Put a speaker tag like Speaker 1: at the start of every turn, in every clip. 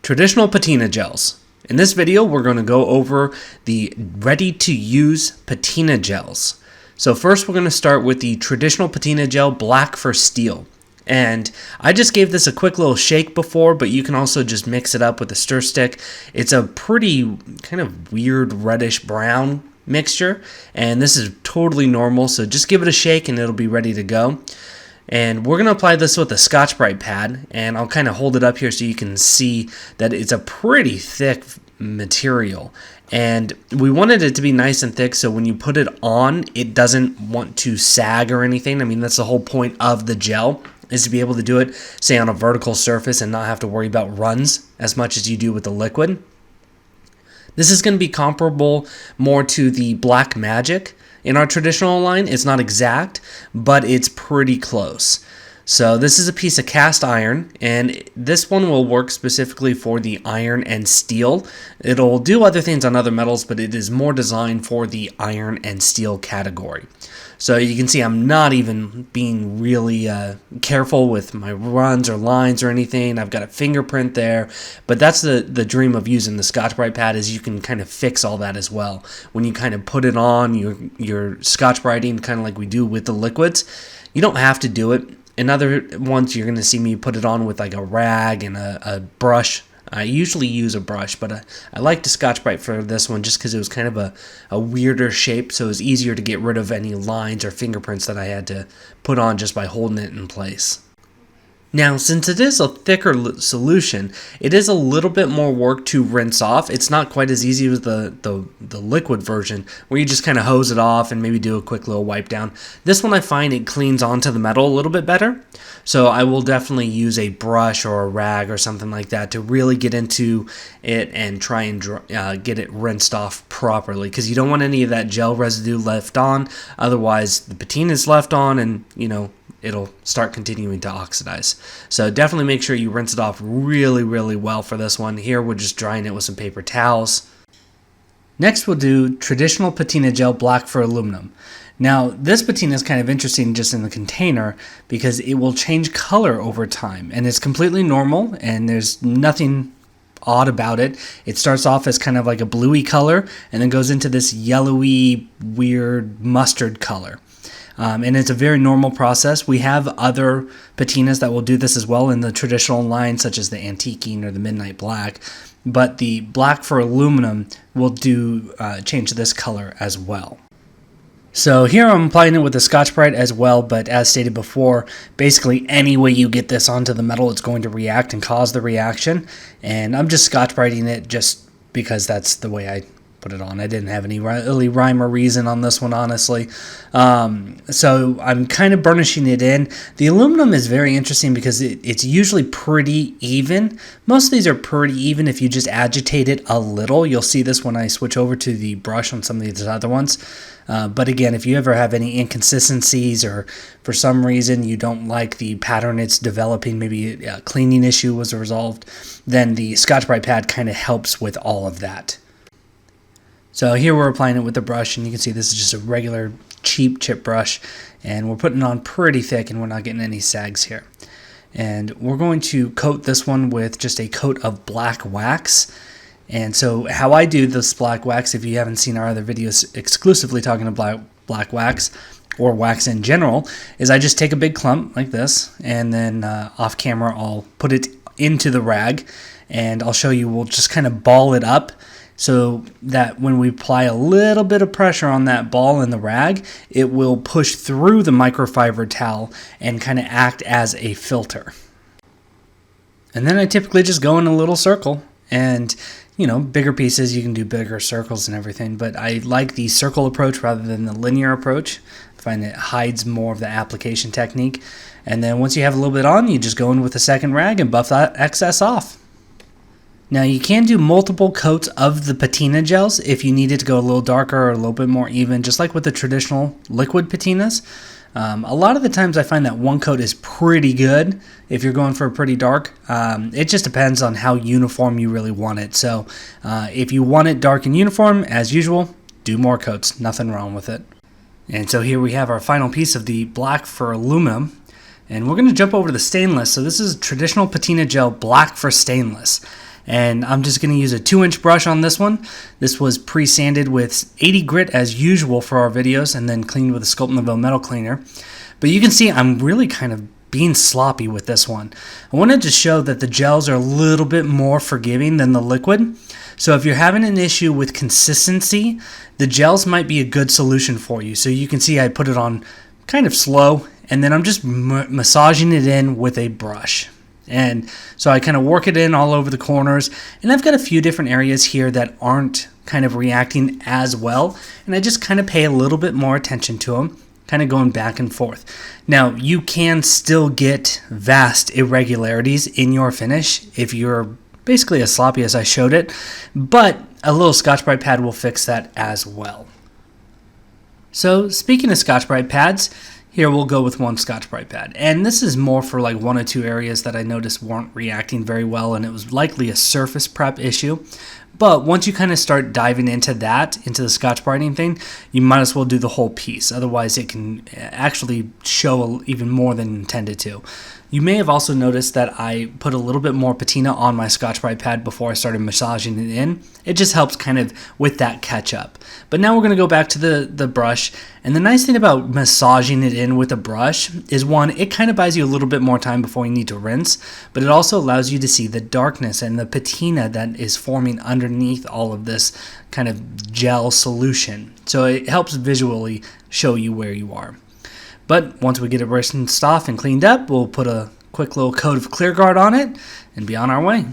Speaker 1: Traditional patina gels. In this video, we're going to go over the ready-to-use patina gels. So first, we're going to start with the traditional patina gel black for steel. And I just gave this a quick little shake before, but you can also just mix it up with a stir stick. It's a pretty kind of weird reddish brown mixture, and this is totally normal, so just give it a shake and it'll be ready to go. And we're going to apply this with a Scotch-Brite pad, and I'll kind of hold it up here so you can see that it's a pretty thick material. And we wanted it to be nice and thick so when you put it on, it doesn't want to sag or anything. I mean, that's the whole point of the gel, is to be able to do it, say, on a vertical surface and not have to worry about runs as much as you do with the liquid. This is going to be comparable more to the Black Magic in our traditional line. It's not exact, but it's pretty close. So this is a piece of cast iron, and this one will work specifically for the iron and steel. It'll do other things on other metals, but it is more designed for the iron and steel category. So you can see I'm not even being really careful with my runs or lines or anything. I've got a fingerprint there, but that's the dream of using the Scotch-Brite pad, is you can kind of fix all that as well. When you kind of put it on, you're Scotch-Briting kind of like we do with the liquids. You don't have to do it. In other ones, you're going to see me put it on with like a rag and a brush. I usually use a brush, but I like the Scotch-Brite for this one just because it was kind of a weirder shape, so it was easier to get rid of any lines or fingerprints that I had to put on just by holding it in place. Now, since it is a thicker solution, it is a little bit more work to rinse off. It's not quite as easy as the liquid version, where you just kind of hose it off and maybe do a quick little wipe down. This one, I find it cleans onto the metal a little bit better, so I will definitely use a brush or a rag or something like that to really get into it and try and get it rinsed off properly, because you don't want any of that gel residue left on. Otherwise, the patina is left on and, it'll start continuing to oxidize. So definitely make sure you rinse it off really, really well for this one. Here we're just drying it with some paper towels. Next we'll do traditional patina gel black for aluminum. Now this patina is kind of interesting just in the container because it will change color over time, and it's completely normal and there's nothing odd about it. It starts off as kind of like a bluey color and then goes into this yellowy, weird mustard color. And it's a very normal process. We have other patinas that will do this as well in the traditional line, such as the Antiquing or the Midnight Black. But the black for aluminum will change this color as well. So here I'm applying it with the Scotch-Brite as well, but as stated before, basically any way you get this onto the metal, it's going to react and cause the reaction. And I'm just Scotch-Briting it just because that's the way I put it on. I didn't have any really rhyme or reason on this one, honestly. So I'm kind of burnishing it in. The aluminum is very interesting because it's usually pretty even. Most of these are pretty even if you just agitate it a little. You'll see this when I switch over to the brush on some of these other ones. But again, if you ever have any inconsistencies or for some reason you don't like the pattern it's developing, maybe a cleaning issue was resolved, then the Scotch-Brite pad kind of helps with all of that. So here we're applying it with the brush, and you can see this is just a regular cheap chip brush, and we're putting it on pretty thick and we're not getting any sags here. And we're going to coat this one with just a coat of black wax. And so how I do this black wax, if you haven't seen our other videos exclusively talking about black wax or wax in general, is I just take a big clump like this, and then off camera I'll put it into the rag, and I'll show you, we'll just kind of ball it up so that when we apply a little bit of pressure on that ball in the rag, it will push through the microfiber towel and kind of act as a filter. And then I typically just go in a little circle, and bigger pieces, you can do bigger circles and everything, but I like the circle approach rather than the linear approach. I find it hides more of the application technique. And then once you have a little bit on, you just go in with a second rag and buff that excess off. Now you can do multiple coats of the patina gels if you need it to go a little darker or a little bit more even, just like with the traditional liquid patinas. A lot of the times I find that one coat is pretty good if you're going for a pretty dark. It just depends on how uniform you really want it. So if you want it dark and uniform, as usual, do more coats. Nothing wrong with it. And so here we have our final piece of the black for aluminum. And we're going to jump over to the stainless. So this is traditional patina gel black for stainless. And I'm just going to use a 2-inch brush on this one. This was pre-sanded with 80 grit as usual for our videos, and then cleaned with a Sculpt Nouveau metal cleaner. But you can see I'm really kind of being sloppy with this one. I wanted to show that the gels are a little bit more forgiving than the liquid. So if you're having an issue with consistency, the gels might be a good solution for you. So you can see I put it on kind of slow, and then I'm just massaging it in with a brush. And so I kind of work it in all over the corners, and I've got a few different areas here that aren't kind of reacting as well, and I just kind of pay a little bit more attention to them, kind of going back and forth. Now, you can still get vast irregularities in your finish if you're basically as sloppy as I showed it, but a little Scotch-Brite pad will fix that as well. So speaking of Scotch-Brite pads, here we'll go with one Scotch-Brite pad. And this is more for like 1 or 2 areas that I noticed weren't reacting very well, and it was likely a surface prep issue. But once you kind of start diving into the Scotch-Briting thing, you might as well do the whole piece. Otherwise, it can actually show even more than intended to. You may have also noticed that I put a little bit more patina on my Scotch-Brite pad before I started massaging it in. It just helps kind of with that catch up. But now we're going to go back to the brush. And the nice thing about massaging it in with a brush is, one, it kind of buys you a little bit more time before you need to rinse, but it also allows you to see the darkness and the patina that is forming underneath all of this kind of gel solution. So it helps visually show you where you are. But once we get it rinsed off and cleaned up, we'll put a quick little coat of clear guard on it and be on our way.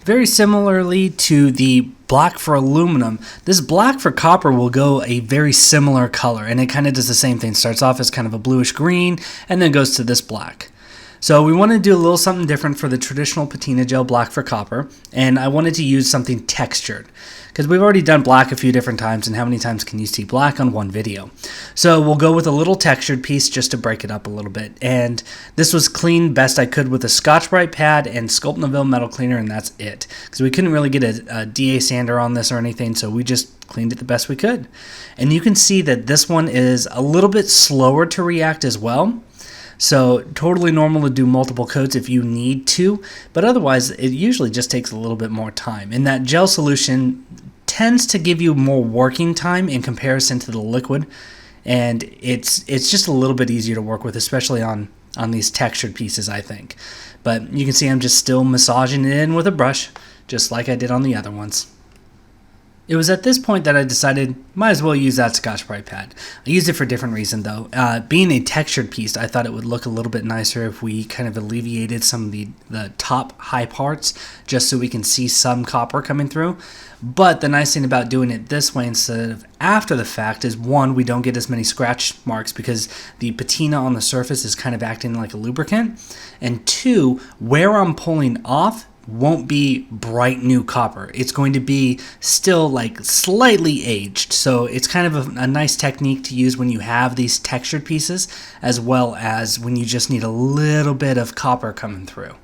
Speaker 1: Very similarly to the black for aluminum, this black for copper will go a very similar color, and it kind of does the same thing. Starts off as kind of a bluish green and then goes to this black. So we wanted to do a little something different for the traditional Patina Gel black for copper, and I wanted to use something textured because we've already done black a few different times, and how many times can you see black on one video? So we'll go with a little textured piece just to break it up a little bit, and this was cleaned best I could with a Scotch-Brite pad and Sculpt Nouveau metal cleaner, and that's it, because we couldn't really get a DA sander on this or anything, so we just cleaned it the best we could. And you can see that this one is a little bit slower to react as well. So totally normal to do multiple coats if you need to, but otherwise it usually just takes a little bit more time. And that gel solution tends to give you more working time in comparison to the liquid, and it's just a little bit easier to work with, especially on these textured pieces, I think. But you can see I'm just still massaging it in with a brush, just like I did on the other ones. It was at this point that I decided might as well use that Scotch-Brite pad. I used it for a different reason though. Being a textured piece, I thought it would look a little bit nicer if we kind of alleviated some of the top high parts, just so we can see some copper coming through. But the nice thing about doing it this way instead of after the fact is, one, we don't get as many scratch marks because the patina on the surface is kind of acting like a lubricant. And two, where I'm pulling off won't be bright new copper. It's going to be still like slightly aged. So it's kind of a nice technique to use when you have these textured pieces, as well as when you just need a little bit of copper coming through.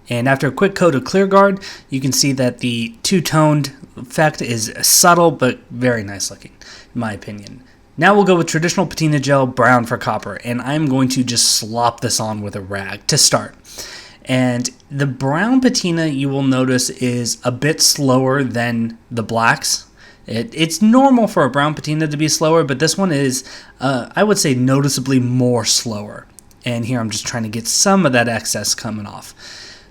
Speaker 1: And after a quick coat of clear guard, you can see that the two-toned effect is subtle but very nice looking, in my opinion. Now we'll go with traditional Patina Gel brown for copper, and I'm going to just slop this on with a rag to start. And the brown patina, you will notice, is a bit slower than the blacks. It's normal for a brown patina to be slower, but this one is, I would say, noticeably more slower. And here I'm just trying to get some of that excess coming off.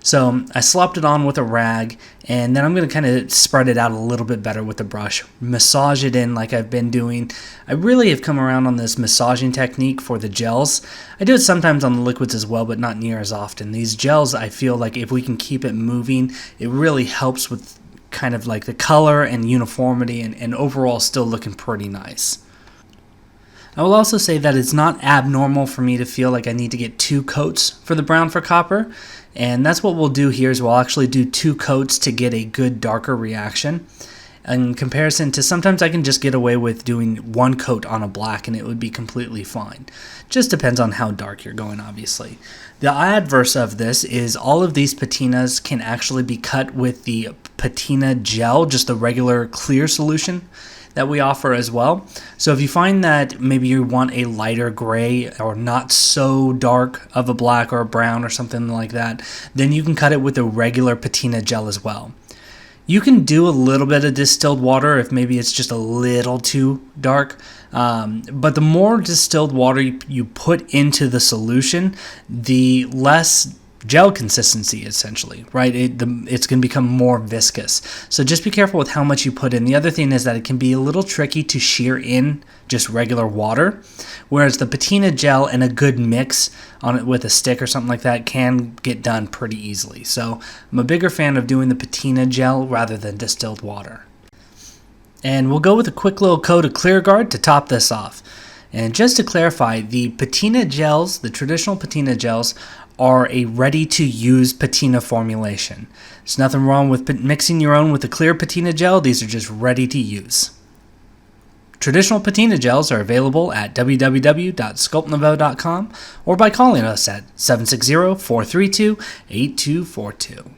Speaker 1: So I slopped it on with a rag, and then I'm going to kind of spread it out a little bit better with the brush. Massage it in like I've been doing. I really have come around on this massaging technique for the gels. I do it sometimes on the liquids as well, but not near as often. These gels, I feel like if we can keep it moving, it really helps with kind of like the color and uniformity, and overall still looking pretty nice. I will also say that it's not abnormal for me to feel like I need to get 2 coats for the brown for copper. And that's what we'll do here, is we'll actually do 2 coats to get a good darker reaction. In comparison to, sometimes I can just get away with doing 1 coat on a black and it would be completely fine. Just depends on how dark you're going, obviously. The adverse of this is all of these patinas can actually be cut with the Patina Gel, just the regular clear solution. that we offer as well. So if you find that maybe you want a lighter gray or not so dark of a black or a brown or something like that, then you can cut it with a regular patina gel as well. You can do a little bit of distilled water if maybe it's just a little too dark, but the more distilled water you put into the solution, the less gel consistency essentially, right? It's going to become more viscous. So just be careful with how much you put in. The other thing is that it can be a little tricky to shear in just regular water, whereas the patina gel and a good mix on it with a stick or something like that can get done pretty easily. So I'm a bigger fan of doing the patina gel rather than distilled water. And we'll go with a quick little coat of Clear Guard to top this off. And just to clarify, the patina gels, the traditional patina gels, are a ready-to-use patina formulation. There's nothing wrong with mixing your own with the clear patina gel. These are just ready to use. Traditional patina gels are available at www.sculptnouveau.com or by calling us at 760-432-8242.